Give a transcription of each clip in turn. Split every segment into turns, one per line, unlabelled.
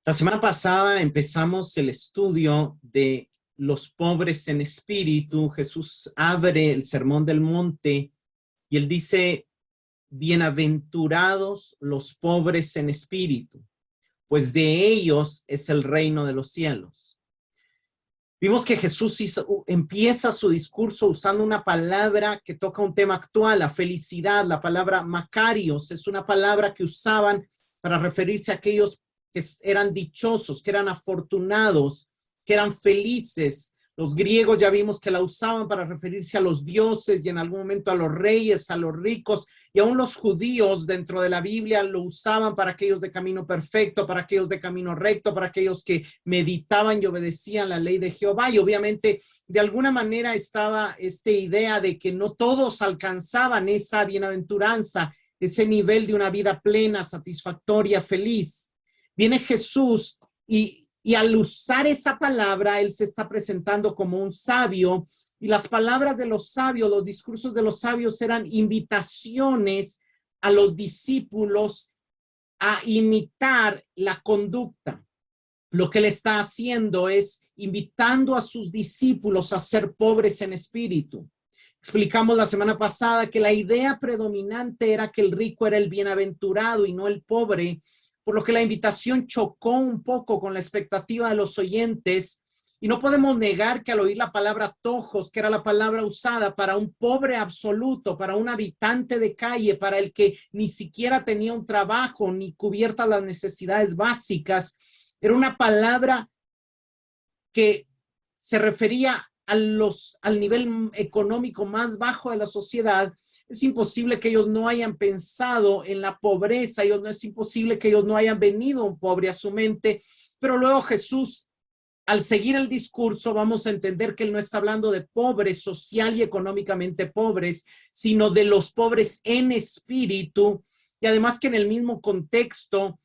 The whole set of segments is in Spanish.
La semana pasada empezamos el estudio de los pobres en espíritu. Jesús abre el Sermón del Monte y él dice, bienaventurados los pobres en espíritu, pues de ellos es el reino de los cielos. Vimos que Jesús empieza su discurso usando una palabra que toca un tema actual, la felicidad. La palabra Makarios es una palabra que usaban para referirse a aquellos que eran dichosos, que eran afortunados, que eran felices. Los griegos ya vimos que la usaban para referirse a los dioses y en algún momento a los reyes, a los ricos, y aún los judíos dentro de la Biblia lo usaban para aquellos de camino perfecto, para aquellos de camino recto, para aquellos que meditaban y obedecían la ley de Jehová. Y obviamente de alguna manera estaba esta idea de que no todos alcanzaban esa bienaventuranza, ese nivel de una vida plena, satisfactoria, feliz. Viene Jesús y al usar esa palabra, él se está presentando como un sabio, y las palabras de los sabios, los discursos de los sabios eran invitaciones a los discípulos a imitar la conducta. Lo que él está haciendo es invitando a sus discípulos a ser pobres en espíritu. Explicamos la semana pasada que la idea predominante era que el rico era el bienaventurado y no el pobre, por lo que la invitación chocó un poco con la expectativa de los oyentes. Y no podemos negar que al oír la palabra tojos, que era la palabra usada para un pobre absoluto, para un habitante de calle, para el que ni siquiera tenía un trabajo ni cubiertas las necesidades básicas, era una palabra que se refería al nivel económico más bajo de la sociedad. Es imposible que ellos no hayan pensado en la pobreza, es imposible que ellos no hayan venido un pobre a su mente, pero luego Jesús, al seguir el discurso, vamos a entender que él no está hablando de pobres social y económicamente pobres, sino de los pobres en espíritu, y además que en el mismo contexto,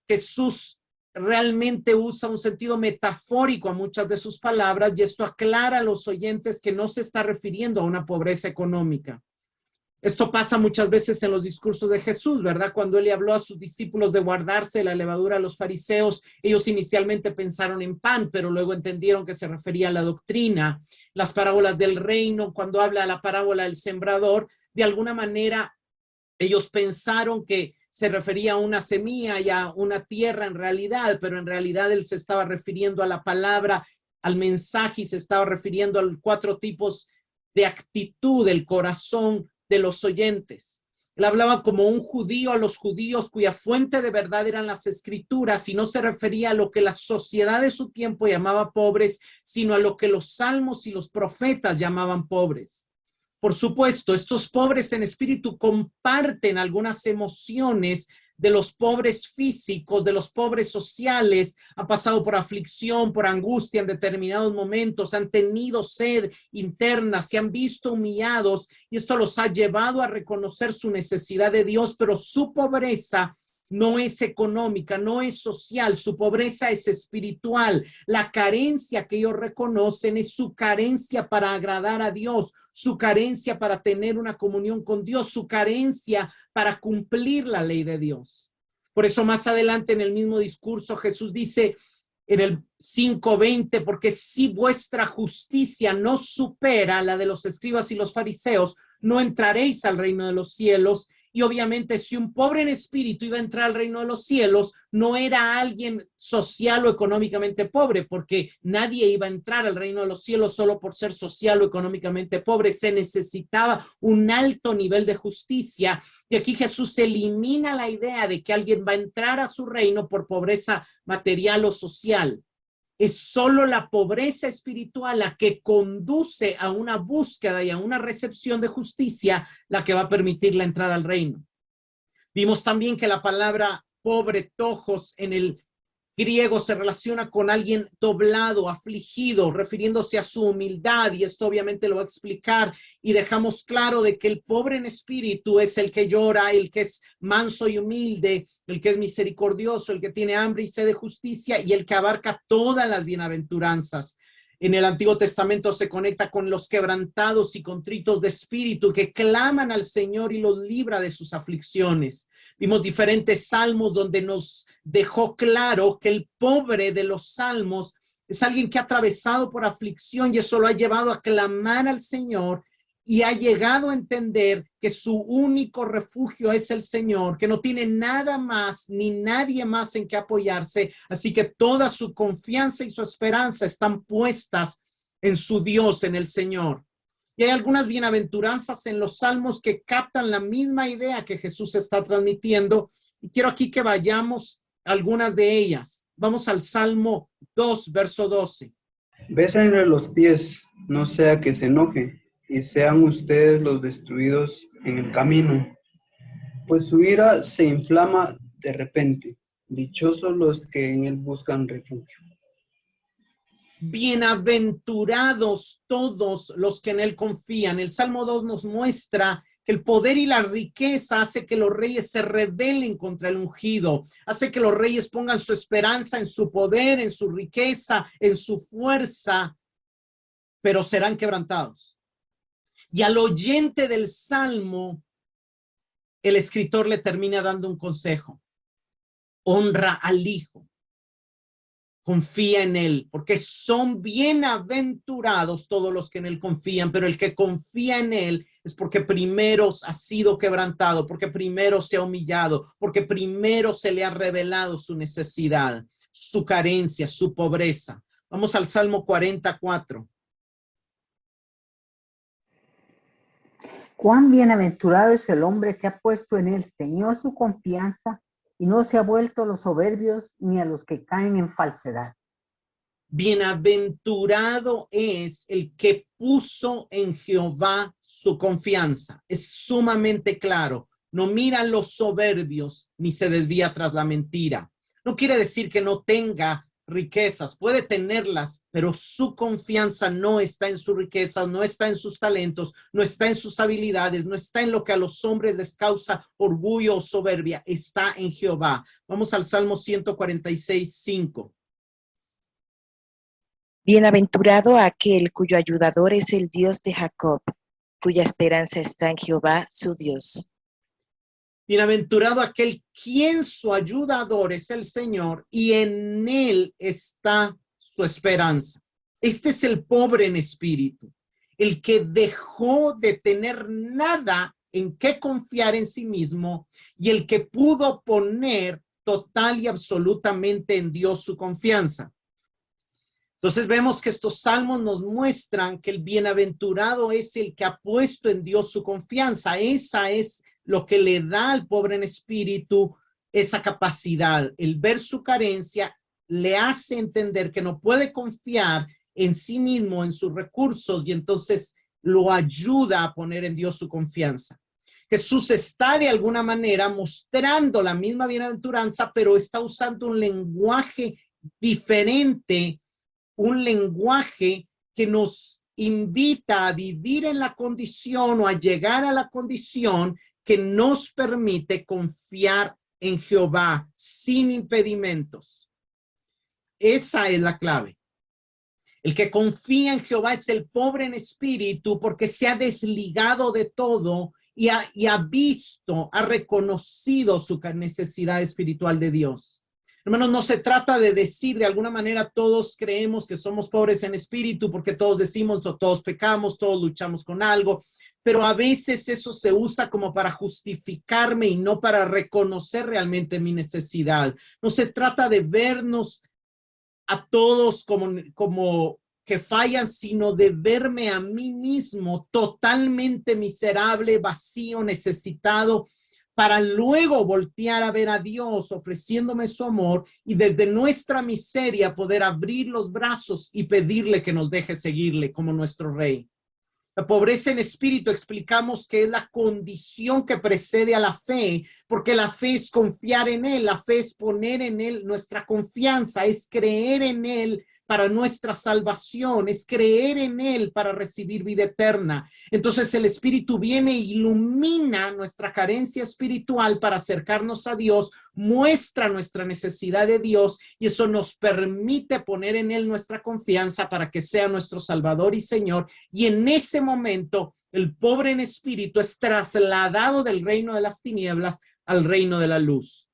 Jesús realmente usa un sentido metafórico a muchas de sus palabras, y esto aclara a los oyentes que no se está refiriendo a una pobreza económica. Esto pasa muchas veces en los discursos de Jesús, ¿verdad? Cuando él le habló a sus discípulos de guardarse la levadura a los fariseos, ellos inicialmente pensaron en pan, pero luego entendieron que se refería a la doctrina. Las parábolas del reino, cuando habla de la parábola del sembrador, de alguna manera ellos pensaron que se refería a una semilla y a una tierra en realidad, pero en realidad él se estaba refiriendo a la palabra, al mensaje, y se estaba refiriendo a los 4 tipos de actitud del corazón de los oyentes. Él hablaba como un judío a los judíos cuya fuente de verdad eran las escrituras, y no se refería a lo que la sociedad de su tiempo llamaba pobres, sino a lo que los salmos y los profetas llamaban pobres. Por supuesto, estos pobres en espíritu comparten algunas emociones de los pobres físicos, de los pobres sociales. Han pasado por aflicción, por angustia en determinados momentos, han tenido sed interna, se han visto humillados, y esto los ha llevado a reconocer su necesidad de Dios, pero su pobreza no es económica, no es social, su pobreza es espiritual. La carencia que ellos reconocen es su carencia para agradar a Dios, su carencia para tener una comunión con Dios, su carencia para cumplir la ley de Dios. Por eso más adelante en el mismo discurso Jesús dice en el 5:20, porque si vuestra justicia no supera la de los escribas y los fariseos, no entraréis al reino de los cielos. Y obviamente si un pobre en espíritu iba a entrar al reino de los cielos, no era alguien social o económicamente pobre, porque nadie iba a entrar al reino de los cielos solo por ser social o económicamente pobre. Se necesitaba un alto nivel de justicia, y aquí Jesús elimina la idea de que alguien va a entrar a su reino por pobreza material o social. Es solo la pobreza espiritual la que conduce a una búsqueda y a una recepción de justicia la que va a permitir la entrada al reino. Vimos también que la palabra pobre, tojos, en el griego se relaciona con alguien doblado, afligido, refiriéndose a su humildad, y esto obviamente lo va a explicar, y dejamos claro de que el pobre en espíritu es el que llora, el que es manso y humilde, el que es misericordioso, el que tiene hambre y sed de justicia, y el que abarca todas las bienaventuranzas. En el Antiguo Testamento se conecta con los quebrantados y contritos de espíritu que claman al Señor y los libra de sus aflicciones. Vimos diferentes salmos donde nos dejó claro que el pobre de los salmos es alguien que ha atravesado por aflicción y eso lo ha llevado a clamar al Señor y ha llegado a entender que su único refugio es el Señor, que no tiene nada más ni nadie más en que apoyarse, así que toda su confianza y su esperanza están puestas en su Dios, en el Señor. Y hay algunas bienaventuranzas en los salmos que captan la misma idea que Jesús está transmitiendo, y quiero aquí que vayamos a algunas de ellas. Vamos al Salmo 2, verso 12.
Bésenle los pies, no sea que se enoje, y sean ustedes los destruidos en el camino, pues su ira se inflama de repente. Dichosos los que en él buscan refugio.
Bienaventurados todos los que en él confían. El Salmo 2 nos muestra que el poder y la riqueza hace que los reyes se rebelen contra el ungido, hace que los reyes pongan su esperanza en su poder, en su riqueza, en su fuerza, pero serán quebrantados. Y al oyente del Salmo, el escritor le termina dando un consejo. Honra al Hijo. Confía en él, porque son bienaventurados todos los que en él confían, pero el que confía en él es porque primero ha sido quebrantado, porque primero se ha humillado, porque primero se le ha revelado su necesidad, su carencia, su pobreza. Vamos al Salmo 44.
Cuán bienaventurado es el hombre que ha puesto en el Señor su confianza y no se ha vuelto a los soberbios ni a los que caen en falsedad.
Bienaventurado es el que puso en Jehová su confianza. Es sumamente claro. No mira los soberbios ni se desvía tras la mentira. No quiere decir que no tenga riquezas, puede tenerlas, pero su confianza no está en sus riquezas, no está en sus talentos, no está en sus habilidades, no está en lo que a los hombres les causa orgullo o soberbia, está en Jehová. Vamos al Salmo 146, 5.
Bienaventurado aquel cuyo ayudador es el Dios de Jacob, cuya esperanza está en Jehová, su Dios.
Bienaventurado aquel quien su ayudador es el Señor y en él está su esperanza. Este es el pobre en espíritu, el que dejó de tener nada en qué confiar en sí mismo y el que pudo poner total y absolutamente en Dios su confianza. Entonces vemos que estos salmos nos muestran que el bienaventurado es el que ha puesto en Dios su confianza. Esa es lo que le da al pobre en espíritu esa capacidad. El ver su carencia le hace entender que no puede confiar en sí mismo, en sus recursos, y entonces lo ayuda a poner en Dios su confianza. Jesús está de alguna manera mostrando la misma bienaventuranza, pero está usando un lenguaje diferente, un lenguaje que nos invita a vivir en la condición o a llegar a la condición que nos permite confiar en Jehová sin impedimentos. Esa es la clave. El que confía en Jehová es el pobre en espíritu porque se ha desligado de todo y ha visto, ha reconocido su necesidad espiritual de Dios. Hermanos, no se trata de decir, de alguna manera todos creemos que somos pobres en espíritu porque todos decimos o todos pecamos, todos luchamos con algo, pero a veces eso se usa como para justificarme y no para reconocer realmente mi necesidad. No se trata de vernos a todos como que fallan, sino de verme a mí mismo totalmente miserable, vacío, necesitado, para luego voltear a ver a Dios ofreciéndome su amor y desde nuestra miseria poder abrir los brazos y pedirle que nos deje seguirle como nuestro Rey. La pobreza en espíritu explicamos que es la condición que precede a la fe, porque la fe es confiar en Él, la fe es poner en Él nuestra confianza, es creer en Él para nuestra salvación, es creer en Él para recibir vida eterna. Entonces el Espíritu viene e ilumina nuestra carencia espiritual para acercarnos a Dios, muestra nuestra necesidad de Dios y eso nos permite poner en Él nuestra confianza para que sea nuestro Salvador y Señor. Y en ese momento el pobre en espíritu es trasladado del reino de las tinieblas al reino de la luz.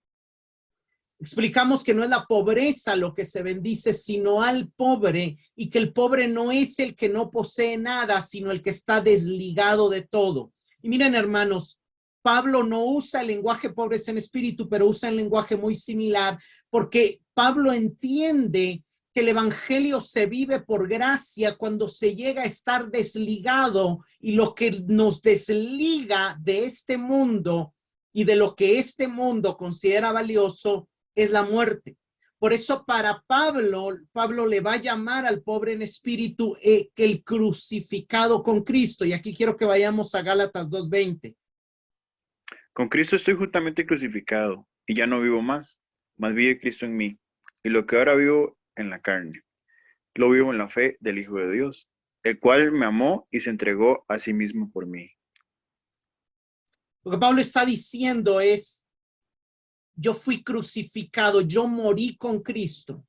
Explicamos que no es la pobreza lo que se bendice, sino al pobre, y que el pobre no es el que no posee nada, sino el que está desligado de todo. Y miren, hermanos, Pablo no usa el lenguaje pobres en espíritu, pero usa el lenguaje muy similar, porque Pablo entiende que el evangelio se vive por gracia cuando se llega a estar desligado, y lo que nos desliga de este mundo y de lo que este mundo considera valioso es la muerte. Por eso para Pablo le va a llamar al pobre en espíritu que el crucificado con Cristo. Y aquí quiero que vayamos a Gálatas 2:20.
Con Cristo estoy juntamente crucificado, y ya no vivo más vive Cristo en mí. Y lo que ahora vivo en la carne, lo vivo en la fe del Hijo de Dios, el cual me amó y se entregó a sí mismo por mí.
Lo que Pablo está diciendo es, yo fui crucificado, yo morí con Cristo.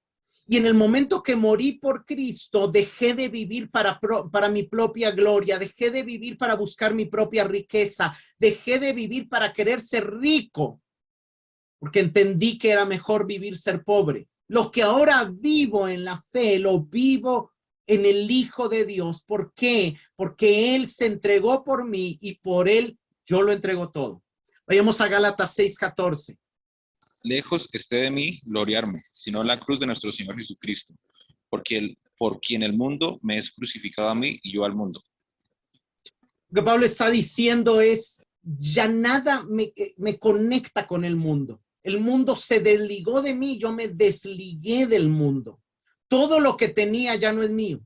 Y en el momento que morí por Cristo, dejé de vivir para mi propia gloria, dejé de vivir para buscar mi propia riqueza, dejé de vivir para querer ser rico, porque entendí que era mejor vivir ser pobre. Lo que ahora vivo en la fe, lo vivo en el Hijo de Dios. ¿Por qué? Porque Él se entregó por mí y por Él yo lo entrego todo. Vayamos a Gálatas 6:14.
Lejos esté de mí gloriarme, sino la cruz de nuestro Señor Jesucristo, por quien el mundo me es crucificado a mí y yo al mundo.
Lo que Pablo está diciendo es, ya nada me conecta con el mundo. El mundo se desligó de mí, yo me desligué del mundo. Todo lo que tenía ya no es mío.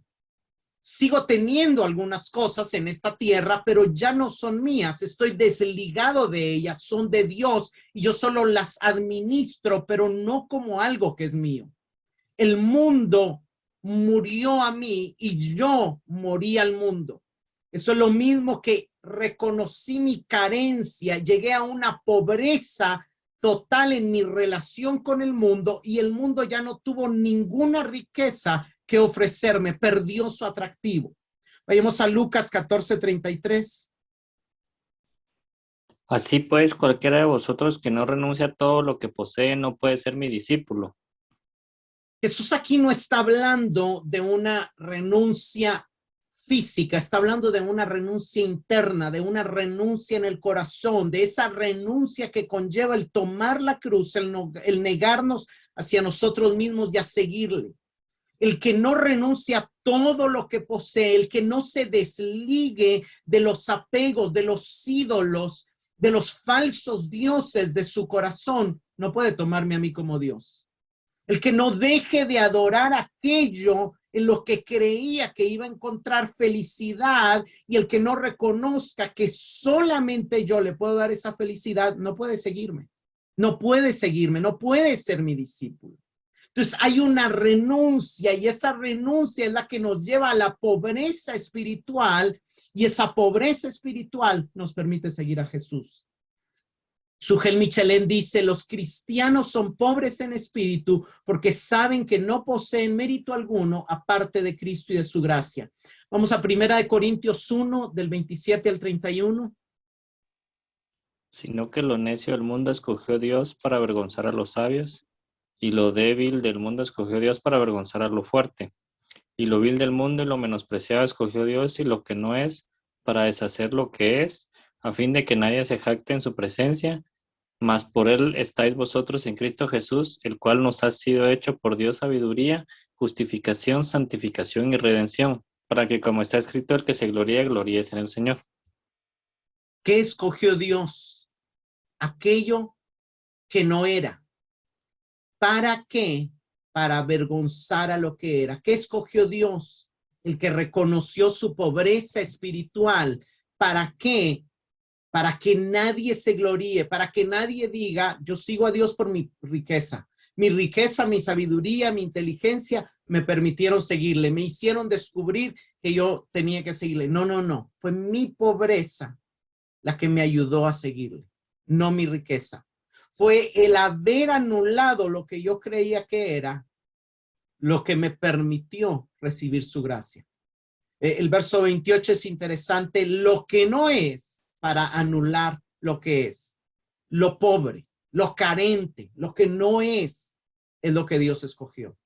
Sigo teniendo algunas cosas en esta tierra, pero ya no son mías. Estoy desligado de ellas, son de Dios y yo solo las administro, pero no como algo que es mío. El mundo murió a mí y yo morí al mundo. Eso es lo mismo que reconocí mi carencia, llegué a una pobreza total en mi relación con el mundo y el mundo ya no tuvo ninguna riqueza que ofrecerme, perdió su atractivo. Vayamos a Lucas 14:33.
Así pues, cualquiera de vosotros que no renuncia a todo lo que posee no puede ser mi discípulo.
Jesús aquí no está hablando de una renuncia física, está hablando de una renuncia interna, de una renuncia en el corazón, de esa renuncia que conlleva el tomar la cruz, el negarnos hacia nosotros mismos y a seguirle. El que no renuncia a todo lo que posee, el que no se desligue de los apegos, de los ídolos, de los falsos dioses de su corazón, no puede tomarme a mí como Dios. El que no deje de adorar aquello en lo que creía que iba a encontrar felicidad y el que no reconozca que solamente yo le puedo dar esa felicidad, no puede seguirme, no puede ser mi discípulo. Entonces hay una renuncia y esa renuncia es la que nos lleva a la pobreza espiritual y esa pobreza espiritual nos permite seguir a Jesús. Sujel Michelén dice, los cristianos son pobres en espíritu porque saben que no poseen mérito alguno aparte de Cristo y de su gracia. Vamos a 1 Corintios 1, del 27 al 31.
Sino que lo necio del mundo escogió Dios para avergonzar a los sabios, y lo débil del mundo escogió Dios para avergonzar a lo fuerte. Y lo vil del mundo y lo menospreciado escogió Dios y lo que no es, para deshacer lo que es, a fin de que nadie se jacte en su presencia, mas por él estáis vosotros en Cristo Jesús, el cual nos ha sido hecho por Dios sabiduría, justificación, santificación y redención, para que como está escrito, el que se gloríe, gloríese en el Señor.
¿Qué escogió Dios? Aquello que no era. ¿Para qué? Para avergonzar a lo que era. ¿Qué escogió Dios? El que reconoció su pobreza espiritual. ¿Para qué? Para que nadie se gloríe, para que nadie diga, yo sigo a Dios por mi riqueza, mi sabiduría, mi inteligencia, me permitieron seguirle, me hicieron descubrir que yo tenía que seguirle. No, no, no. Fue mi pobreza la que me ayudó a seguirle, no mi riqueza. Fue el haber anulado lo que yo creía que era lo que me permitió recibir su gracia. El verso 28 es interesante. Lo que no es para anular lo que es. Lo pobre, lo carente, lo que no es lo que Dios escogió.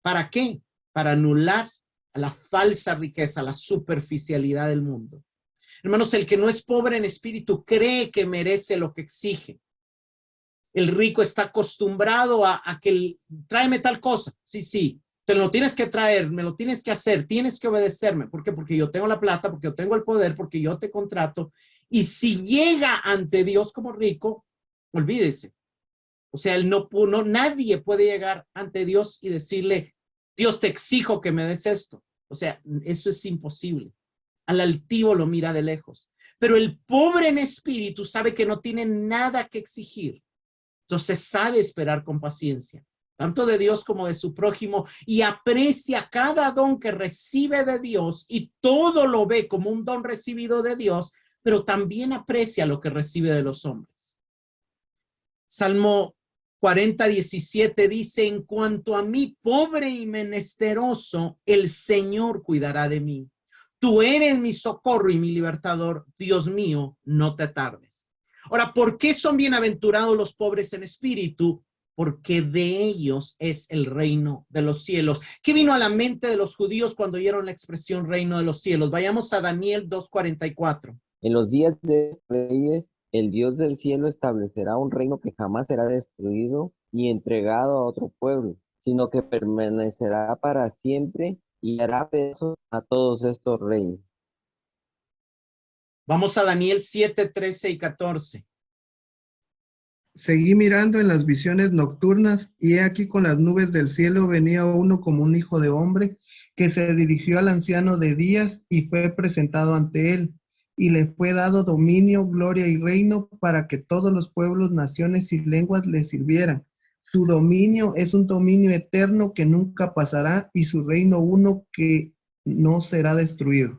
¿Para qué? Para anular a la falsa riqueza, la superficialidad del mundo. Hermanos, el que no es pobre en espíritu cree que merece lo que exige. El rico está acostumbrado a que tráeme tal cosa. Sí, sí, te lo tienes que traer, me lo tienes que hacer, tienes que obedecerme. ¿Por qué? Porque yo tengo la plata, porque yo tengo el poder, porque yo te contrato. Y si llega ante Dios como rico, olvídese. O sea, nadie puede llegar ante Dios y decirle, Dios, te exijo que me des esto. O sea, eso es imposible. Al altivo lo mira de lejos. Pero el pobre en espíritu sabe que no tiene nada que exigir. Entonces sabe esperar con paciencia, tanto de Dios como de su prójimo, y aprecia cada don que recibe de Dios y todo lo ve como un don recibido de Dios, pero también aprecia lo que recibe de los hombres. Salmo 40:17 dice, en cuanto a mí, pobre y menesteroso, el Señor cuidará de mí. Tú eres mi socorro y mi libertador. Dios mío, no te tardes. Ahora, ¿por qué son bienaventurados los pobres en espíritu? Porque de ellos es el reino de los cielos. ¿Qué vino a la mente de los judíos cuando oyeron la expresión reino de los cielos? Vayamos a Daniel 2:44.
En los días de estos reyes, el Dios del cielo establecerá un reino que jamás será destruido ni entregado a otro pueblo, sino que permanecerá para siempre y hará pedazos a todos estos reinos.
Vamos a Daniel 7:13 y 14.
Seguí mirando en las visiones nocturnas, y he aquí con las nubes del cielo venía uno como un hijo de hombre, que se dirigió al anciano de días y fue presentado ante él. Y le fue dado dominio, gloria y reino para que todos los pueblos, naciones y lenguas le sirvieran. Su dominio es un dominio eterno que nunca pasará, y su reino uno que no será destruido.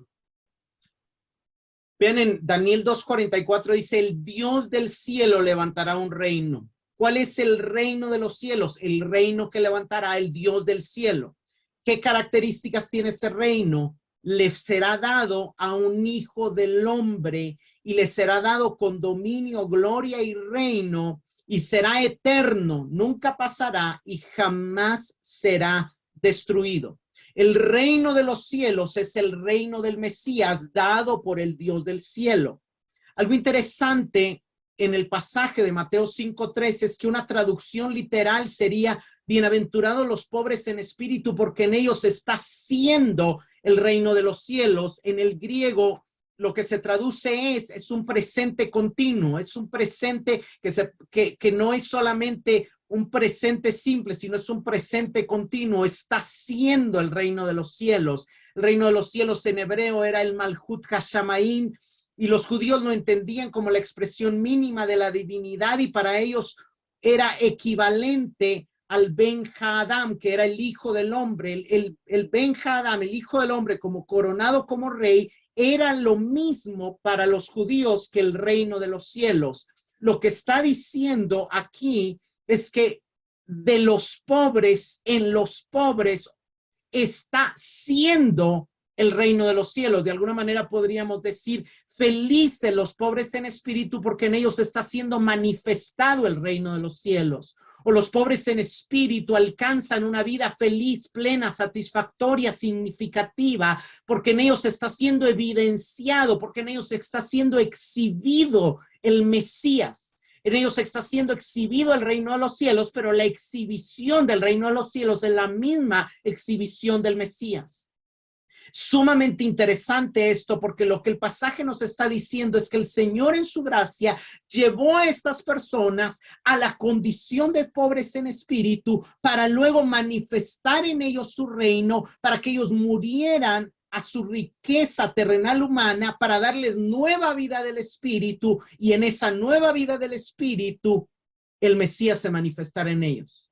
Vean, en Daniel 2:44 dice, el Dios del cielo levantará un reino. ¿Cuál es el reino de los cielos? El reino que levantará el Dios del cielo. ¿Qué características tiene ese reino? Le será dado a un hijo del hombre y le será dado con dominio, gloria y reino, y será eterno, nunca pasará y jamás será destruido. El reino de los cielos es el reino del Mesías dado por el Dios del cielo. Algo interesante en el pasaje de Mateo 5:3 es que una traducción literal sería bienaventurados los pobres en espíritu porque en ellos está siendo el reino de los cielos. En el griego lo que se traduce es un presente continuo, es un presente que no es solamente un presente simple, sino es un presente continuo. Está siendo el reino de los cielos. El reino de los cielos en hebreo era el Malhut Hashamaim, y los judíos lo entendían como la expresión mínima de la divinidad, y para ellos era equivalente al Ben Haadam, que era el hijo del hombre. El Ben Haadam, el hijo del hombre, como coronado como rey, era lo mismo para los judíos que el reino de los cielos. Lo que está diciendo aquí es que de los pobres, en los pobres está siendo el reino de los cielos. De alguna manera podríamos decir, felices los pobres en espíritu porque en ellos está siendo manifestado el reino de los cielos. O los pobres en espíritu alcanzan una vida feliz, plena, satisfactoria, significativa, porque en ellos está siendo evidenciado, porque en ellos está siendo exhibido el Mesías. En ellos está siendo exhibido el reino de los cielos, pero la exhibición del reino de los cielos es la misma exhibición del Mesías. Sumamente interesante esto, porque lo que el pasaje nos está diciendo es que el Señor en su gracia llevó a estas personas a la condición de pobres en espíritu para luego manifestar en ellos su reino, para que ellos murieran a su riqueza terrenal humana, para darles nueva vida del espíritu, y en esa nueva vida del espíritu el Mesías se manifestará en ellos.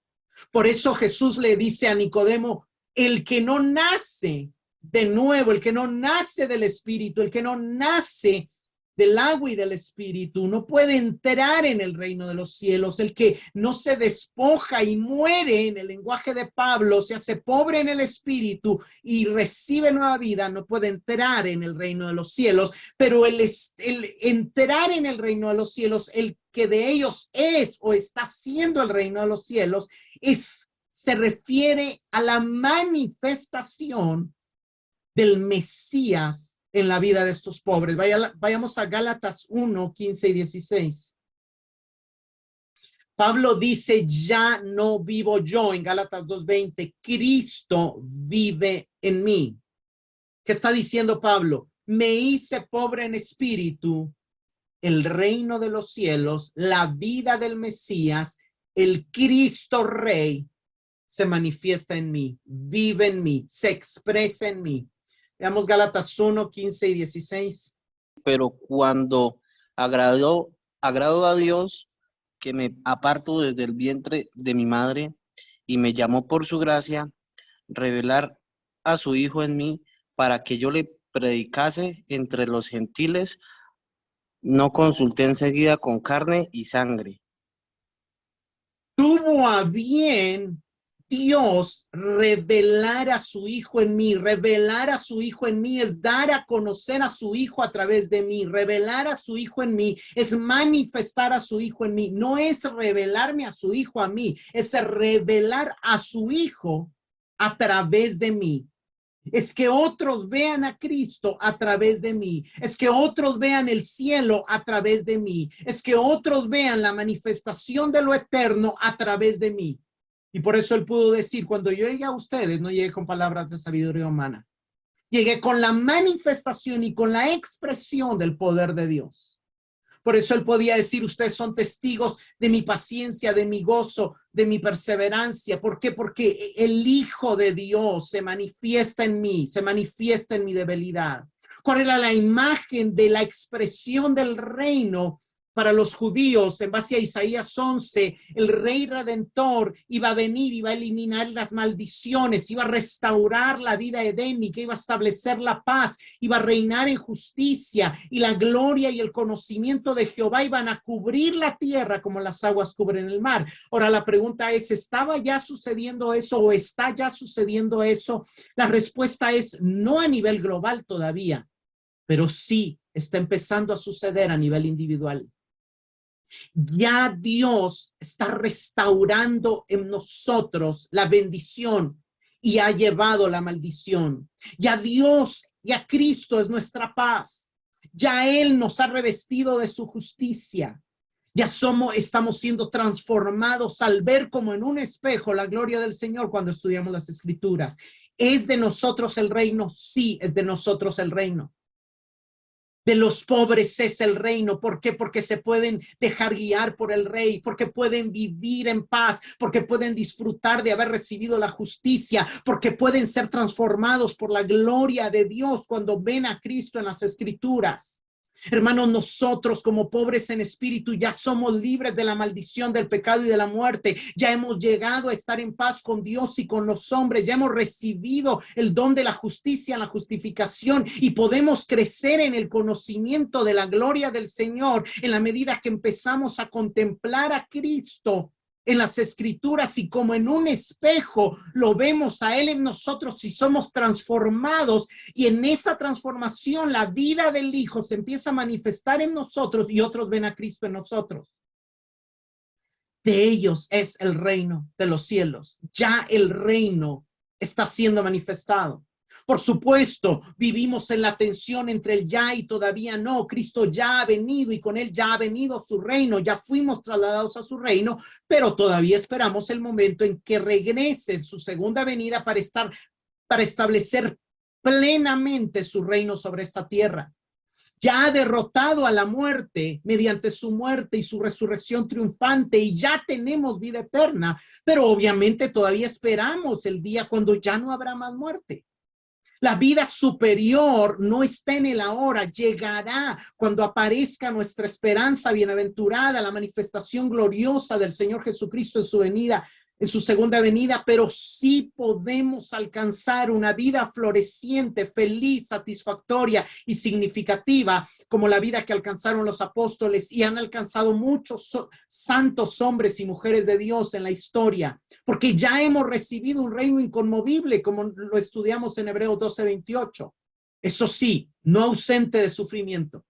Por eso Jesús le dice a Nicodemo, el que no nace de nuevo, el que no nace del Espíritu, el que no nace del agua y del Espíritu, no puede entrar en el reino de los cielos. El que no se despoja y muere, en el lenguaje de Pablo, se hace pobre en el Espíritu y recibe nueva vida, no puede entrar en el reino de los cielos. Pero el entrar en el reino de los cielos, el que de ellos es o está siendo el reino de los cielos, se refiere a la manifestación del Mesías en la vida de estos pobres. Vayamos a Gálatas 1, 15 y 16. Pablo dice, ya no vivo yo, en Gálatas 2:20, Cristo vive en mí. ¿Qué está diciendo Pablo? Me hice pobre en espíritu, el reino de los cielos, la vida del Mesías, el Cristo Rey, se manifiesta en mí, vive en mí, se expresa en mí. Veamos Gálatas 1, 15 y 16.
Pero cuando agrado a Dios, que me aparto desde el vientre de mi madre, y me llamó por su gracia, revelar a su Hijo en mí, para que yo le predicase entre los gentiles, no consulté enseguida con carne y sangre.
Tuvo a bien Dios revelar a su Hijo en mí. Revelar a su Hijo en mí es dar a conocer a su Hijo a través de mí. Revelar a su Hijo en mí es manifestar a su Hijo en mí. No es revelarme a su Hijo a mí, es revelar a su Hijo a través de mí. Es que otros vean a Cristo a través de mí. Es que otros vean el cielo a través de mí. Es que otros vean la manifestación de lo eterno a través de mí. Y por eso él pudo decir, cuando yo llegué a ustedes, no llegué con palabras de sabiduría humana. Llegué con la manifestación y con la expresión del poder de Dios. Por eso él podía decir, ustedes son testigos de mi paciencia, de mi gozo, de mi perseverancia. ¿Por qué? Porque el Hijo de Dios se manifiesta en mí, se manifiesta en mi debilidad. ¿Cuál era la imagen de la expresión del reino para los judíos? En base a Isaías 11, el Rey Redentor iba a venir, iba a eliminar las maldiciones, iba a restaurar la vida edénica, iba a establecer la paz, iba a reinar en justicia, y la gloria y el conocimiento de Jehová iban a cubrir la tierra como las aguas cubren el mar. Ahora la pregunta es, ¿estaba ya sucediendo eso o está ya sucediendo eso? La respuesta es no a nivel global todavía, pero sí está empezando a suceder a nivel individual. Ya Dios está restaurando en nosotros la bendición y ha llevado la maldición. Ya Dios, ya Cristo es nuestra paz. Ya Él nos ha revestido de su justicia. Ya estamos siendo transformados al ver como en un espejo la gloria del Señor cuando estudiamos las Escrituras. ¿Es de nosotros el reino? Sí, es de nosotros el reino. De los pobres es el reino. ¿Por qué? Porque se pueden dejar guiar por el Rey, porque pueden vivir en paz, porque pueden disfrutar de haber recibido la justicia, porque pueden ser transformados por la gloria de Dios cuando ven a Cristo en las Escrituras. Hermanos, nosotros como pobres en espíritu ya somos libres de la maldición del pecado y de la muerte. Ya hemos llegado a estar en paz con Dios y con los hombres. Ya hemos recibido el don de la justicia, la justificación, y podemos crecer en el conocimiento de la gloria del Señor en la medida que empezamos a contemplar a Cristo en las Escrituras, y como en un espejo lo vemos a Él en nosotros y somos transformados, y en esa transformación la vida del Hijo se empieza a manifestar en nosotros y otros ven a Cristo en nosotros. De ellos es el reino de los cielos. Ya el reino está siendo manifestado. Por supuesto, vivimos en la tensión entre el ya y todavía no. Cristo ya ha venido y con Él ya ha venido su reino. Ya fuimos trasladados a su reino, pero todavía esperamos el momento en que regrese en su segunda venida para establecer plenamente su reino sobre esta tierra. Ya ha derrotado a la muerte mediante su muerte y su resurrección triunfante, y ya tenemos vida eterna, pero obviamente todavía esperamos el día cuando ya no habrá más muerte. La vida superior no está en el ahora, llegará cuando aparezca nuestra esperanza bienaventurada, la manifestación gloriosa del Señor Jesucristo en su venida en su segunda venida, pero sí podemos alcanzar una vida floreciente, feliz, satisfactoria y significativa, como la vida que alcanzaron los apóstoles y han alcanzado muchos santos hombres y mujeres de Dios en la historia, porque ya hemos recibido un reino inconmovible, como lo estudiamos en Hebreos 12:28. Eso sí, no ausente de sufrimiento,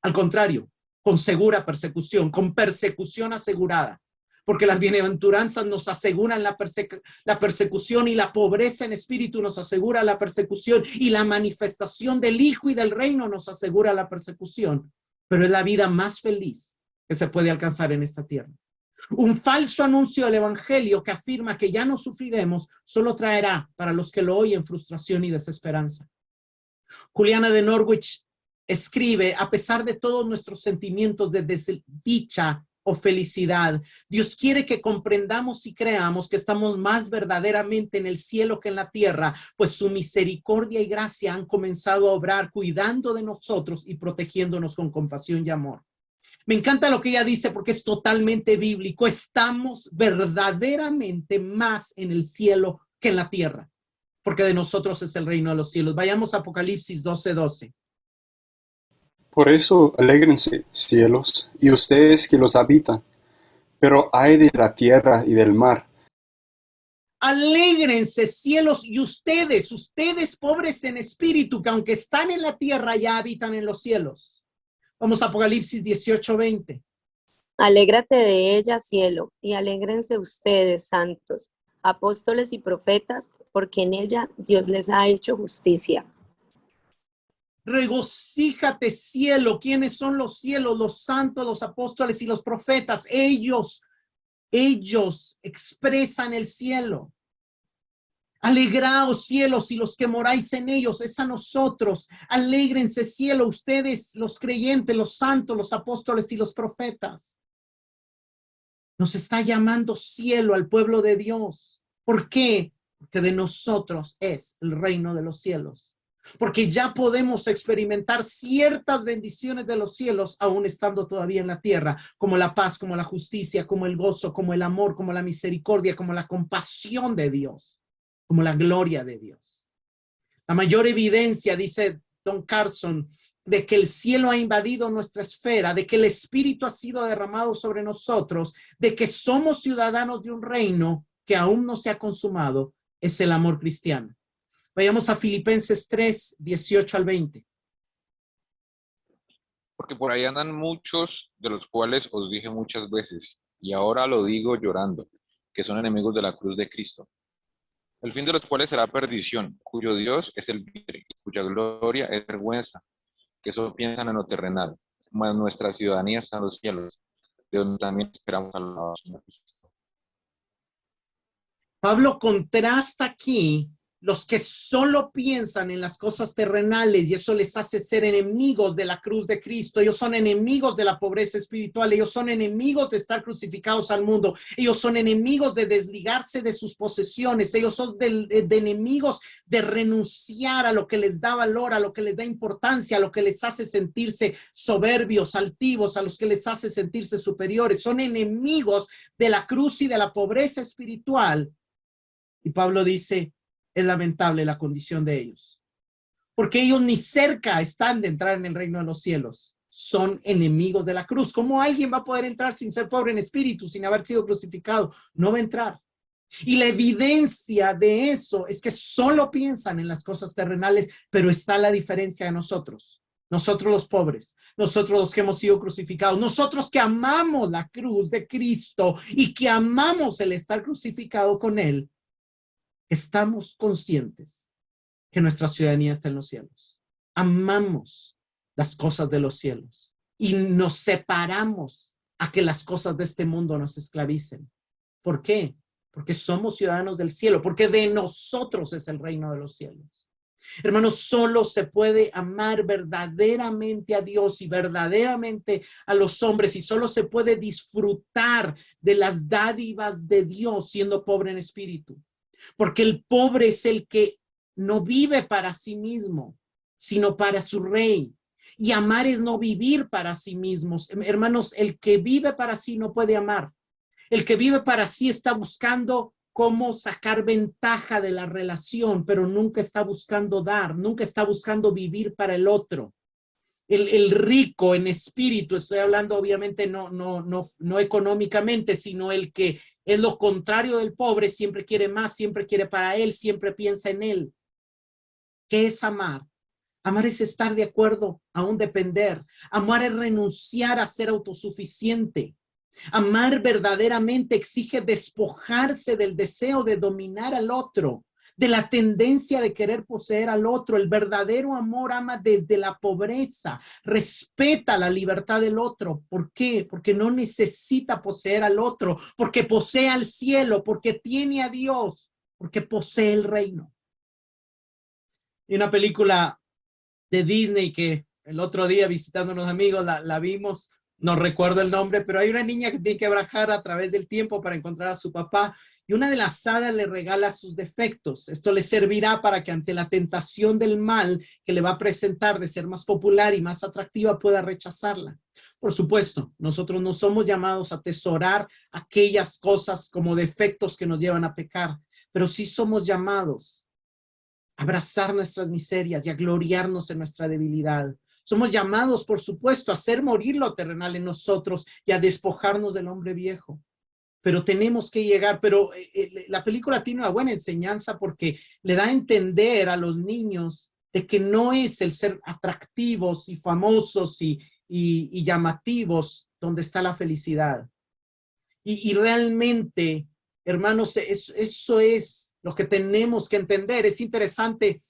al contrario, con segura persecución, con persecución asegurada. Porque las bienaventuranzas nos aseguran la persecución y la pobreza en espíritu nos asegura la persecución y la manifestación del Hijo y del reino nos asegura la persecución. Pero es la vida más feliz que se puede alcanzar en esta tierra. Un falso anuncio del evangelio que afirma que ya no sufriremos solo traerá para los que lo oyen frustración y desesperanza. Juliana de Norwich escribe: a pesar de todos nuestros sentimientos de desdicha o felicidad, Dios quiere que comprendamos y creamos que estamos más verdaderamente en el cielo que en la tierra, pues su misericordia y gracia han comenzado a obrar cuidando de nosotros y protegiéndonos con compasión y amor. Me encanta lo que ella dice porque es totalmente bíblico. Estamos verdaderamente más en el cielo que en la tierra, porque de nosotros es el reino de los cielos. Vayamos a Apocalipsis 12:12.
Por eso alégrense, cielos, y ustedes que los habitan, pero ay de la tierra y del mar.
Alégrense, cielos, y ustedes pobres en espíritu, que aunque están en la tierra, ya habitan en los cielos. Vamos a Apocalipsis 18:20.
Alégrate de ella, cielo, y alégrense ustedes, santos, apóstoles y profetas, porque en ella Dios les ha hecho justicia.
Regocíjate, cielo. ¿Quiénes son los cielos? Los santos, los apóstoles y los profetas. Ellos expresan el cielo. Alegraos, cielos, y los que moráis en ellos, es a nosotros. Alégrense, cielo, ustedes, los creyentes, los santos, los apóstoles y los profetas. Nos está llamando cielo al pueblo de Dios. ¿Por qué? Porque de nosotros es el reino de los cielos. Porque ya podemos experimentar ciertas bendiciones de los cielos aún estando todavía en la tierra, como la paz, como la justicia, como el gozo, como el amor, como la misericordia, como la compasión de Dios, como la gloria de Dios. La mayor evidencia, dice Don Carson, de que el cielo ha invadido nuestra esfera, de que el Espíritu ha sido derramado sobre nosotros, de que somos ciudadanos de un reino que aún no se ha consumado, es el amor cristiano. Vayamos a Filipenses 3:18-20.
Porque por ahí andan muchos, de los cuales os dije muchas veces, y ahora lo digo llorando, que son enemigos de la cruz de Cristo, el fin de los cuales será perdición, cuyo Dios es el vientre, cuya gloria es vergüenza, que solo piensan en lo terrenal, mas nuestra ciudadanía está en los cielos, de donde también esperamos a la Señor Jesucristo.
Pablo contrasta aquí los que solo piensan en las cosas terrenales y eso les hace ser enemigos de la cruz de Cristo. Ellos son enemigos de la pobreza espiritual. Ellos son enemigos de estar crucificados al mundo. Ellos son enemigos de desligarse de sus posesiones. Ellos son de enemigos de renunciar a lo que les da valor, a lo que les da importancia, a lo que les hace sentirse soberbios, altivos, a los que les hace sentirse superiores. Son enemigos de la cruz y de la pobreza espiritual. Y Pablo dice, es lamentable la condición de ellos, porque ellos ni cerca están de entrar en el reino de los cielos. Son enemigos de la cruz. ¿Cómo alguien va a poder entrar sin ser pobre en espíritu, sin haber sido crucificado? No va a entrar. Y la evidencia de eso es que solo piensan en las cosas terrenales, pero está la diferencia de nosotros. Nosotros los pobres, nosotros los que hemos sido crucificados, nosotros que amamos la cruz de Cristo y que amamos el estar crucificado con Él, estamos conscientes que nuestra ciudadanía está en los cielos. Amamos las cosas de los cielos y nos separamos a que las cosas de este mundo nos esclavicen. ¿Por qué? Porque somos ciudadanos del cielo, porque de nosotros es el reino de los cielos. Hermanos, solo se puede amar verdaderamente a Dios y verdaderamente a los hombres, y solo se puede disfrutar de las dádivas de Dios siendo pobre en espíritu. Porque el pobre es el que no vive para sí mismo, sino para su rey. Y amar es no vivir para sí mismos. Hermanos, el que vive para sí no puede amar. El que vive para sí está buscando cómo sacar ventaja de la relación, pero nunca está buscando dar, nunca está buscando vivir para el otro. El rico en espíritu, estoy hablando obviamente no económicamente, sino el que es lo contrario del pobre, siempre quiere más, siempre quiere para él, siempre piensa en él. ¿Qué es amar? Amar es estar de acuerdo a un depender. Amar es renunciar a ser autosuficiente. Amar verdaderamente exige despojarse del deseo de dominar al otro, de la tendencia de querer poseer al otro. El verdadero amor ama desde la pobreza, respeta la libertad del otro. ¿Por qué? Porque no necesita poseer al otro, porque posee al cielo, porque tiene a Dios, porque posee el reino. Y una película de Disney que el otro día visitando unos amigos la vimos, no recuerdo el nombre, pero hay una niña que tiene que viajar a través del tiempo para encontrar a su papá y una de las hadas le regala sus defectos. Esto le servirá para que ante la tentación del mal que le va a presentar de ser más popular y más atractiva pueda rechazarla. Por supuesto, nosotros no somos llamados a atesorar aquellas cosas como defectos que nos llevan a pecar, pero sí somos llamados abrazar nuestras miserias y a gloriarnos en nuestra debilidad. Somos llamados, por supuesto, a hacer morir lo terrenal en nosotros y a despojarnos del hombre viejo. Pero tenemos que llegar, la película tiene una buena enseñanza porque le da a entender a los niños de que no es el ser atractivos y famosos y llamativos donde está la felicidad. Y realmente, hermanos, eso es lo que tenemos que entender. Es interesante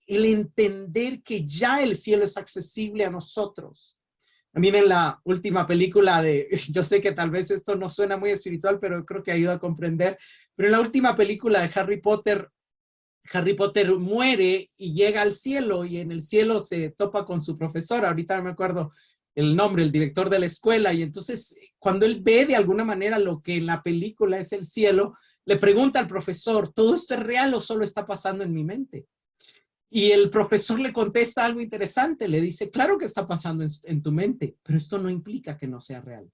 el entender que ya el cielo es accesible a nosotros. También en la última película yo sé que tal vez esto no suena muy espiritual, pero creo que ayuda a comprender, pero en la última película de Harry Potter muere y llega al cielo y en el cielo se topa con su profesor. Ahorita no me acuerdo el nombre, el director de la escuela, y entonces cuando él ve de alguna manera lo que en la película es el cielo, le pregunta al profesor, ¿todo esto es real o solo está pasando en mi mente? Y el profesor le contesta algo interesante, le dice, claro que está pasando en tu mente, pero esto no implica que no sea real.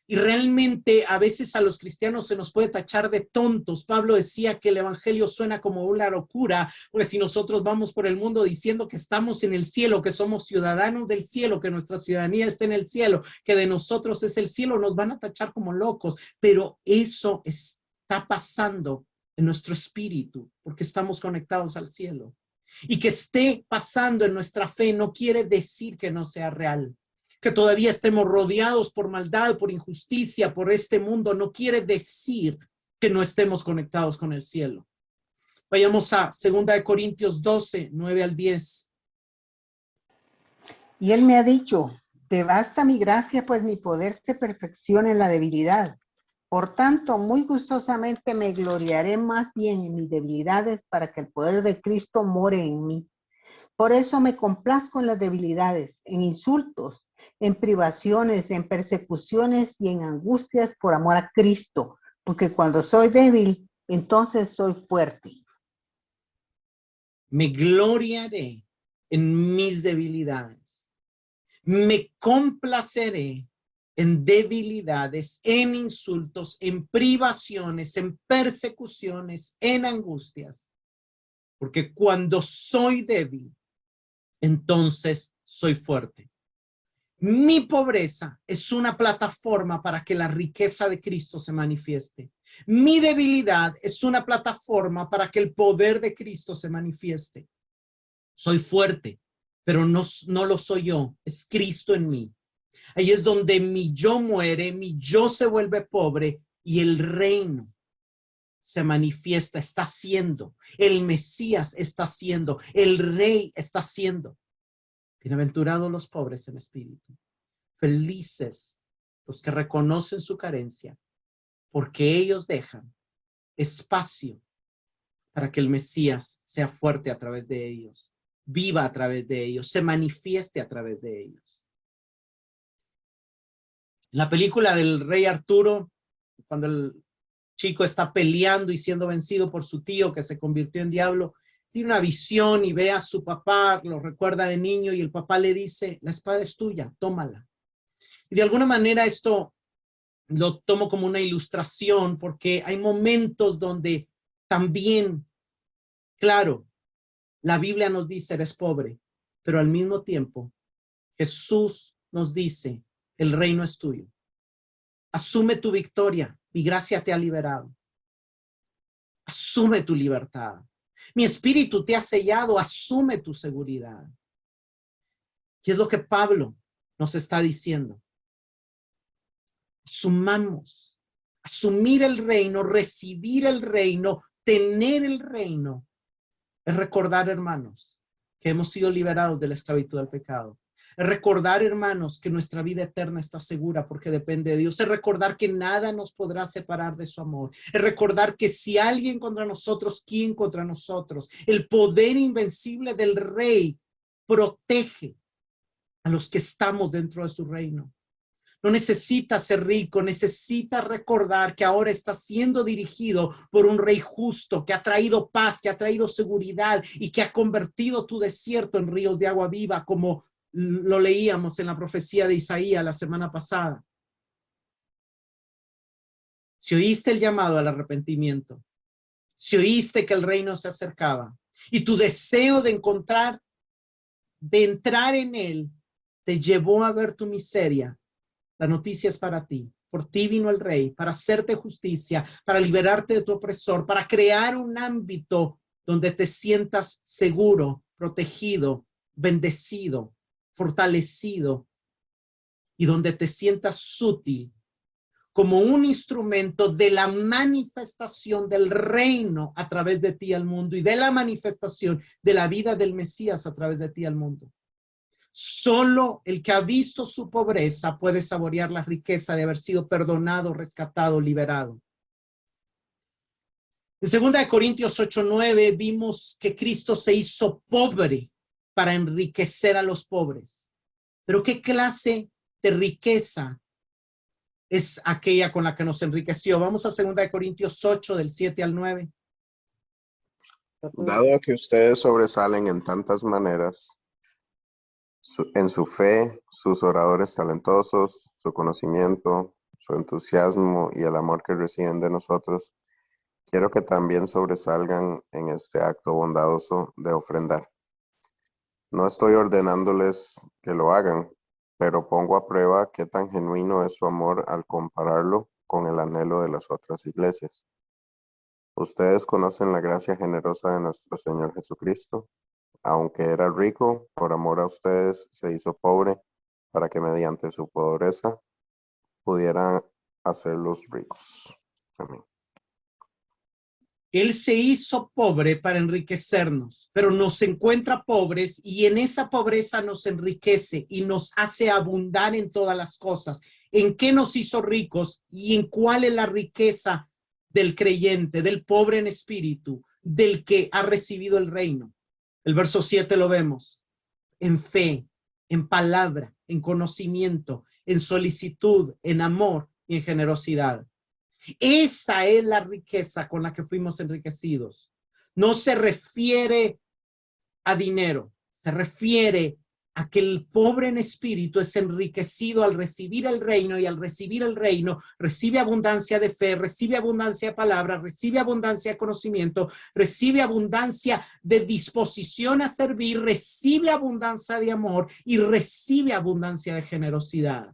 Y realmente a veces a los cristianos se nos puede tachar de tontos. Pablo decía que el evangelio suena como una locura, porque si nosotros vamos por el mundo diciendo que estamos en el cielo, que somos ciudadanos del cielo, que nuestra ciudadanía está en el cielo, que de nosotros es el cielo, nos van a tachar como locos. Pero eso está pasando en nuestro espíritu, porque estamos conectados al cielo. Y que esté pasando en nuestra fe no quiere decir que no sea real. Que todavía estemos rodeados por maldad, por injusticia, por este mundo, no quiere decir que no estemos conectados con el cielo. Vayamos a 2 Corintios 12, 9 al 10.
Y él me ha dicho, te basta mi gracia, pues mi poder se perfecciona en la debilidad. Por tanto, muy gustosamente me gloriaré más bien en mis debilidades para que el poder de Cristo more en mí. Por eso me complazco en las debilidades, en insultos, en privaciones, en persecuciones y en angustias por amor a Cristo, porque cuando soy débil, entonces soy fuerte.
Me gloriaré en mis debilidades. Me complaceré en debilidades, en insultos, en privaciones, en persecuciones, en angustias. Porque cuando soy débil, entonces soy fuerte. Mi pobreza es una plataforma para que la riqueza de Cristo se manifieste. Mi debilidad es una plataforma para que el poder de Cristo se manifieste. Soy fuerte, pero no lo soy yo, es Cristo en mí. Ahí es donde mi yo muere, mi yo se vuelve pobre y el reino se manifiesta, está siendo. El Mesías está siendo, el Rey está siendo. Bienaventurados los pobres en espíritu. Felices los que reconocen su carencia, porque ellos dejan espacio para que el Mesías sea fuerte a través de ellos, viva a través de ellos, se manifieste a través de ellos. La película del rey Arturo, cuando el chico está peleando y siendo vencido por su tío que se convirtió en diablo, tiene una visión y ve a su papá, lo recuerda de niño y el papá le dice, la espada es tuya, tómala. Y de alguna manera esto lo tomo como una ilustración porque hay momentos donde también, claro, la Biblia nos dice eres pobre, pero al mismo tiempo Jesús nos dice el reino es tuyo. Asume tu victoria, mi gracia te ha liberado. Asume tu libertad. Mi espíritu te ha sellado, asume tu seguridad. ¿Qué es lo que Pablo nos está diciendo? Asumamos, asumir el reino, recibir el reino, tener el reino. Es recordar, hermanos, que hemos sido liberados de la esclavitud del pecado. Es recordar, hermanos, que nuestra vida eterna está segura porque depende de Dios. Es recordar que nada nos podrá separar de su amor. Es recordar que si alguien contra nosotros, ¿quién contra nosotros? El poder invencible del Rey protege a los que estamos dentro de su reino. No necesita ser rico, necesita recordar que ahora está siendo dirigido por un rey justo, que ha traído paz, que ha traído seguridad y que ha convertido tu desierto en ríos de agua viva, como lo leíamos en la profecía de Isaías la semana pasada. Si oíste el llamado al arrepentimiento, si oíste que el reino se acercaba y tu deseo de entrar en él, te llevó a ver tu miseria, la noticia es para ti. Por ti vino el Rey, para hacerte justicia, para liberarte de tu opresor, para crear un ámbito donde te sientas seguro, protegido, bendecido, fortalecido y donde te sientas útil como un instrumento de la manifestación del reino a través de ti al mundo y de la manifestación de la vida del Mesías a través de ti al mundo. Solo el que ha visto su pobreza puede saborear la riqueza de haber sido perdonado, rescatado, liberado. En 2 Corintios 8:9 vimos que Cristo se hizo pobre para enriquecer a los pobres. Pero ¿qué clase de riqueza es aquella con la que nos enriqueció? Vamos a 2 Corintios 8, del 7 al 9.
Dado que ustedes sobresalen en tantas maneras, en su fe, sus oradores talentosos, su conocimiento, su entusiasmo y el amor que reciben de nosotros, quiero que también sobresalgan en este acto bondadoso de ofrendar. No estoy ordenándoles que lo hagan, pero pongo a prueba qué tan genuino es su amor al compararlo con el anhelo de las otras iglesias. Ustedes conocen la gracia generosa de nuestro Señor Jesucristo. Aunque era rico, por amor a ustedes se hizo pobre, para que mediante su pobreza pudieran hacerlos ricos. Amén.
Él se hizo pobre para enriquecernos, pero nos encuentra pobres y en esa pobreza nos enriquece y nos hace abundar en todas las cosas. ¿En qué nos hizo ricos y en cuál es la riqueza del creyente, del pobre en espíritu, del que ha recibido el reino? El verso 7 lo vemos. En fe, en palabra, en conocimiento, en solicitud, en amor y en generosidad. Esa es la riqueza con la que fuimos enriquecidos. No se refiere a dinero, se refiere a que el pobre en espíritu es enriquecido al recibir el reino y al recibir el reino recibe abundancia de fe, recibe abundancia de palabra, recibe abundancia de conocimiento, recibe abundancia de disposición a servir, recibe abundancia de amor y recibe abundancia de generosidad.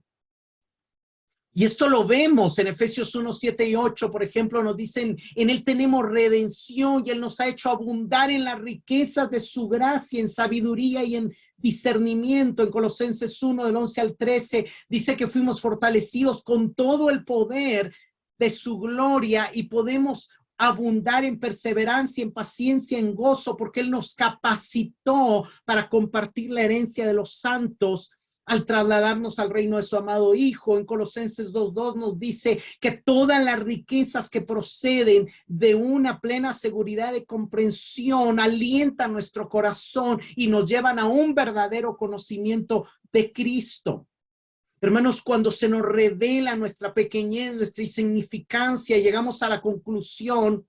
Y esto lo vemos en Efesios 1, 7 y 8, por ejemplo, nos dicen, en Él tenemos redención y Él nos ha hecho abundar en las riquezas de su gracia, en sabiduría y en discernimiento. En Colosenses 1, del 11 al 13, dice que fuimos fortalecidos con todo el poder de su gloria y podemos abundar en perseverancia, en paciencia, en gozo, porque Él nos capacitó para compartir la herencia de los santos al trasladarnos al reino de su amado Hijo. En Colosenses 2:2 nos dice que todas las riquezas que proceden de una plena seguridad de comprensión alientan nuestro corazón y nos llevan a un verdadero conocimiento de Cristo. Hermanos, cuando se nos revela nuestra pequeñez, nuestra insignificancia, llegamos a la conclusión,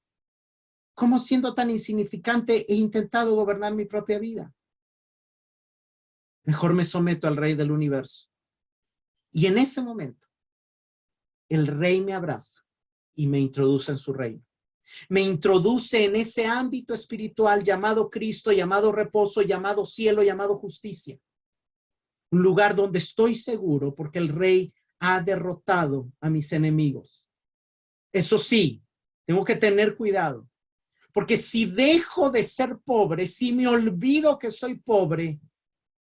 ¿cómo siendo tan insignificante he intentado gobernar mi propia vida? Mejor me someto al Rey del universo. Y en ese momento, el rey me abraza y me introduce en su reino. Me introduce en ese ámbito espiritual llamado Cristo, llamado reposo, llamado cielo, llamado justicia. Un lugar donde estoy seguro porque el rey ha derrotado a mis enemigos. Eso sí, tengo que tener cuidado, porque si dejo de ser pobre, si me olvido que soy pobre,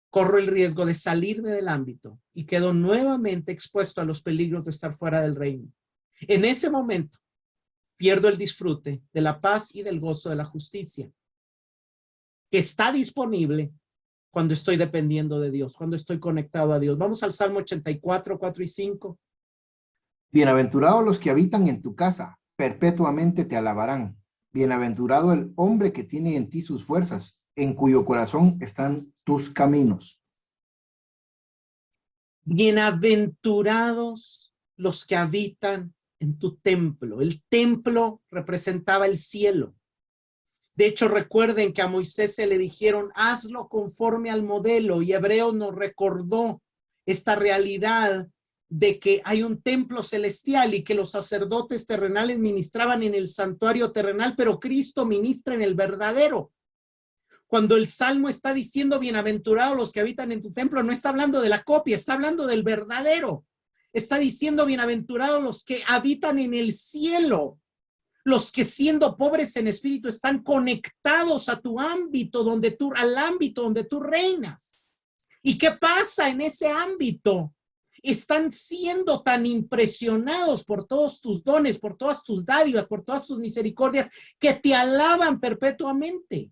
corro el riesgo de salirme del ámbito y quedo nuevamente expuesto a los peligros de estar fuera del reino. En ese momento, pierdo el disfrute de la paz y del gozo de la justicia, que está disponible cuando estoy dependiendo de Dios, cuando estoy conectado a Dios. Vamos al Salmo 84, 4 y 5.
Bienaventurados los que habitan en tu casa, perpetuamente te alabarán. Bienaventurado el hombre que tiene en ti sus fuerzas, en cuyo corazón están tus caminos.
Bienaventurados los que habitan en tu templo. El templo representaba el cielo. De hecho, recuerden que a Moisés se le dijeron, hazlo conforme al modelo, y Hebreos nos recordó esta realidad de que hay un templo celestial y que los sacerdotes terrenales ministraban en el santuario terrenal, pero Cristo ministra en el verdadero. Cuando el Salmo está diciendo bienaventurados los que habitan en tu templo, no está hablando de la copia, está hablando del verdadero. Está diciendo bienaventurados los que habitan en el cielo, los que siendo pobres en espíritu están conectados a tu ámbito, al ámbito donde tú reinas. ¿Y qué pasa en ese ámbito? Están siendo tan impresionados por todos tus dones, por todas tus dádivas, por todas tus misericordias, que te alaban perpetuamente.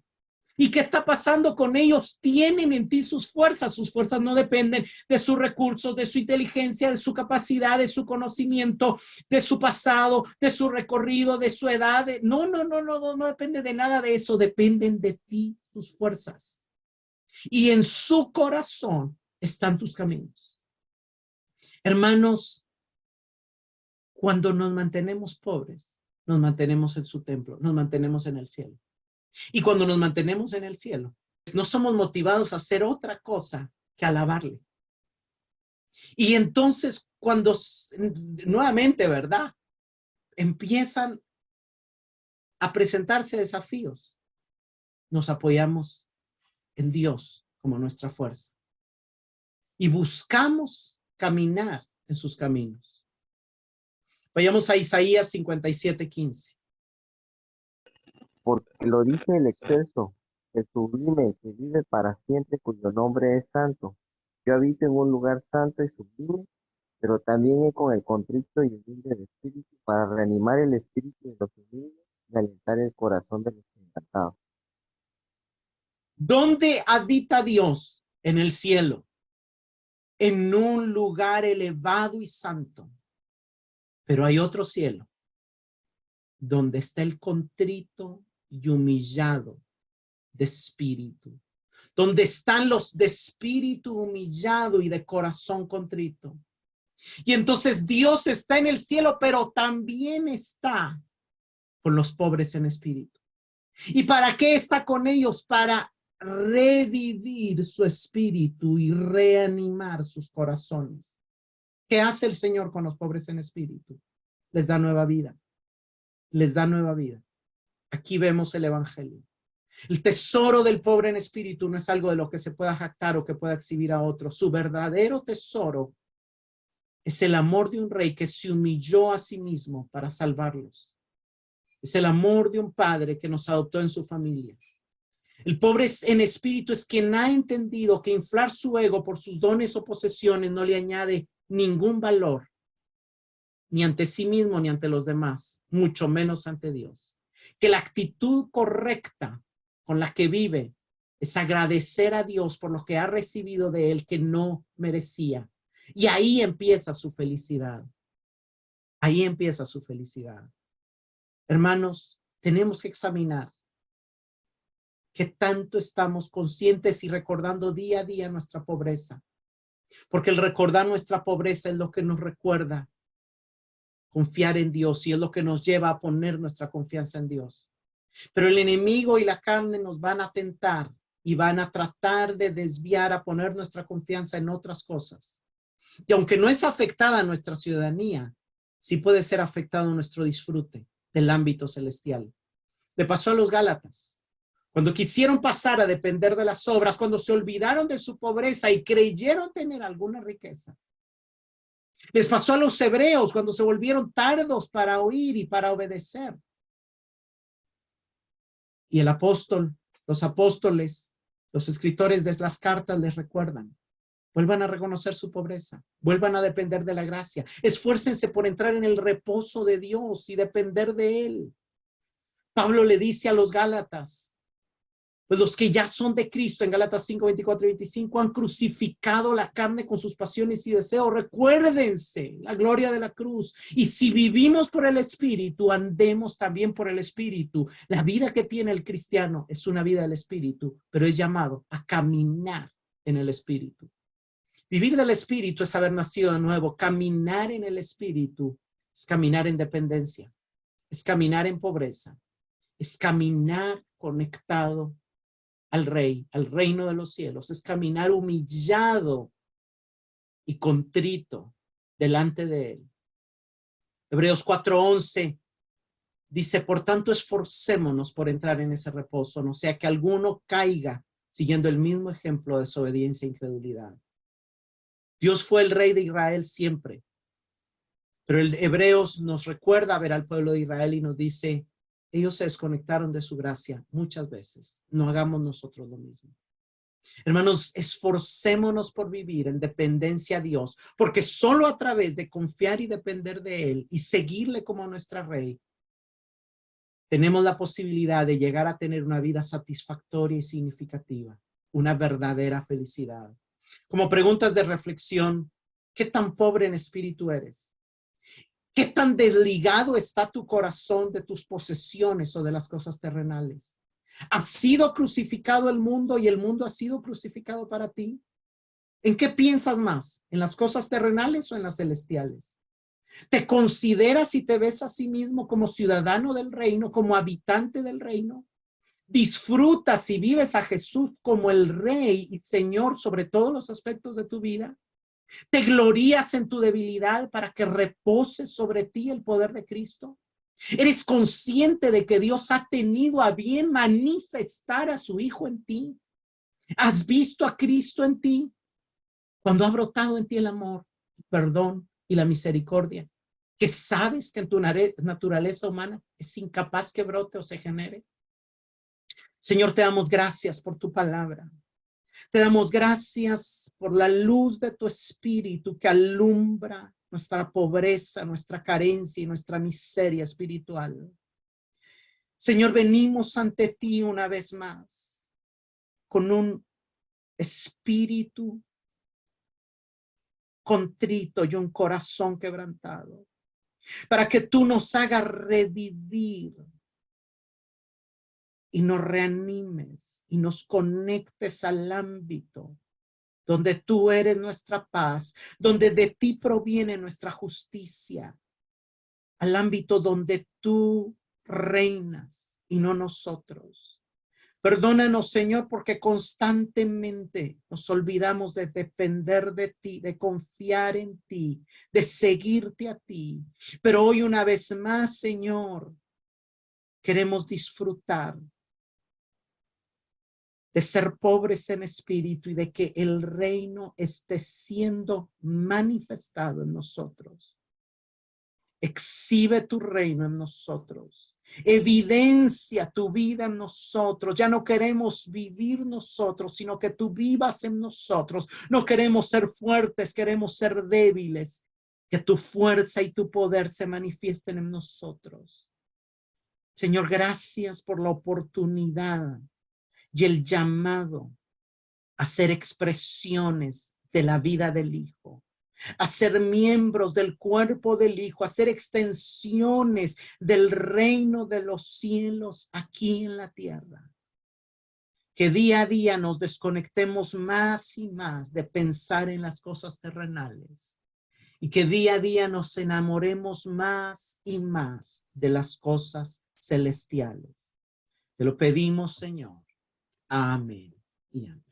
¿Y qué está pasando con ellos? Tienen en ti sus fuerzas no dependen de sus recursos, de su inteligencia, de su capacidad, de su conocimiento, de su pasado, de su recorrido, de su edad. No depende de nada de eso, dependen de ti sus fuerzas. Y en su corazón están tus caminos. Hermanos, cuando nos mantenemos pobres, nos mantenemos en su templo, nos mantenemos en el cielo. Y cuando nos mantenemos en el cielo, no somos motivados a hacer otra cosa que alabarle. Y entonces cuando nuevamente, ¿verdad? Empiezan a presentarse desafíos, nos apoyamos en Dios como nuestra fuerza y buscamos caminar en sus caminos. Vayamos a Isaías 57:15.
Porque lo dice el excelso, el sublime que vive para siempre, cuyo nombre es santo. Yo habito en un lugar santo y sublime, pero también con el contrito y humilde de espíritu, para reanimar el espíritu de los humildes y alentar el corazón de los quebrantados.
¿Dónde habita Dios? En el cielo, en un lugar elevado y santo. Pero hay otro cielo, donde está el contrito y humillado de espíritu, donde están los de espíritu humillado y de corazón contrito. Y entonces Dios está en el cielo, pero también está con los pobres en espíritu. ¿Y para qué está con ellos? Para revivir su espíritu y reanimar sus corazones. ¿Qué hace el Señor con los pobres en espíritu? Les da nueva vida. Les da nueva vida. Aquí vemos el evangelio. El tesoro del pobre en espíritu no es algo de lo que se pueda jactar o que pueda exhibir a otros. Su verdadero tesoro es el amor de un rey que se humilló a sí mismo para salvarlos. Es el amor de un padre que nos adoptó en su familia. El pobre en espíritu es quien ha entendido que inflar su ego por sus dones o posesiones no le añade ningún valor, ni ante sí mismo ni ante los demás, mucho menos ante Dios. Que la actitud correcta con la que vive es agradecer a Dios por lo que ha recibido de él que no merecía. Y ahí empieza su felicidad. Ahí empieza su felicidad. Hermanos, tenemos que examinar qué tanto estamos conscientes y recordando día a día nuestra pobreza. Porque el recordar nuestra pobreza es lo que nos recuerda confiar en Dios y es lo que nos lleva a poner nuestra confianza en Dios. Pero el enemigo y la carne nos van a tentar y van a tratar de desviar a poner nuestra confianza en otras cosas. Y aunque no es afectada nuestra ciudadanía, sí puede ser afectado nuestro disfrute del ámbito celestial. Le pasó a los Gálatas. Cuando quisieron pasar a depender de las obras, cuando se olvidaron de su pobreza y creyeron tener alguna riqueza. Les pasó a los hebreos cuando se volvieron tardos para oír y para obedecer. Y el apóstol, los apóstoles, los escritores de las cartas les recuerdan: vuelvan a reconocer su pobreza, vuelvan a depender de la gracia, esfuércense por entrar en el reposo de Dios y depender de Él. Pablo le dice a los Gálatas, pues los que ya son de Cristo, en Gálatas 5, 24 y 25, han crucificado la carne con sus pasiones y deseos. Recuérdense la gloria de la cruz. Y si vivimos por el Espíritu, andemos también por el Espíritu. La vida que tiene el cristiano es una vida del Espíritu, pero es llamado a caminar en el Espíritu. Vivir del Espíritu es haber nacido de nuevo. Caminar en el Espíritu es caminar en dependencia, es caminar en pobreza, es caminar conectado al Rey, al reino de los cielos, es caminar humillado y contrito delante de Él. Hebreos 4:11 dice: por tanto esforcémonos por entrar en ese reposo, no sea que alguno caiga siguiendo el mismo ejemplo de desobediencia e incredulidad. Dios fue el Rey de Israel siempre, pero el Hebreos nos recuerda ver al pueblo de Israel y nos dice: ellos se desconectaron de su gracia muchas veces. No hagamos nosotros lo mismo. Hermanos, esforcémonos por vivir en dependencia a Dios, porque solo a través de confiar y depender de Él y seguirle como nuestra Rey, tenemos la posibilidad de llegar a tener una vida satisfactoria y significativa, una verdadera felicidad. Como preguntas de reflexión: ¿qué tan pobre en espíritu eres? ¿Qué tan desligado está tu corazón de tus posesiones o de las cosas terrenales? ¿Ha sido crucificado el mundo y el mundo ha sido crucificado para ti? ¿En qué piensas más? ¿En las cosas terrenales o en las celestiales? ¿Te consideras y te ves a sí mismo como ciudadano del reino, como habitante del reino? ¿Disfrutas y vives a Jesús como el Rey y Señor sobre todos los aspectos de tu vida? ¿Te glorías en tu debilidad para que repose sobre ti el poder de Cristo? ¿Eres consciente de que Dios ha tenido a bien manifestar a su Hijo en ti? ¿Has visto a Cristo en ti? Cuando ha brotado en ti el amor, el perdón y la misericordia, que sabes que en tu naturaleza humana es incapaz que brote o se genere. Señor, te damos gracias por tu palabra. Te damos gracias por la luz de tu Espíritu que alumbra nuestra pobreza, nuestra carencia y nuestra miseria espiritual. Señor, venimos ante ti una vez más con un espíritu contrito y un corazón quebrantado, para que tú nos hagas revivir y nos reanimes y nos conectes al ámbito donde tú eres nuestra paz, donde de ti proviene nuestra justicia, al ámbito donde tú reinas y no nosotros. Perdónanos, Señor, porque constantemente nos olvidamos de depender de ti, de confiar en ti, de seguirte a ti. Pero hoy una vez más, Señor, queremos disfrutar de ser pobres en espíritu y de que el reino esté siendo manifestado en nosotros. Exhibe tu reino en nosotros. Evidencia tu vida en nosotros. Ya no queremos vivir nosotros, sino que tú vivas en nosotros. No queremos ser fuertes, queremos ser débiles. Que tu fuerza y tu poder se manifiesten en nosotros. Señor, gracias por la oportunidad y el llamado a ser expresiones de la vida del Hijo, a ser miembros del cuerpo del Hijo, a ser extensiones del reino de los cielos aquí en la tierra. Que día a día nos desconectemos más y más de pensar en las cosas terrenales y que día a día nos enamoremos más y más de las cosas celestiales. Te lo pedimos, Señor. Amén y amén.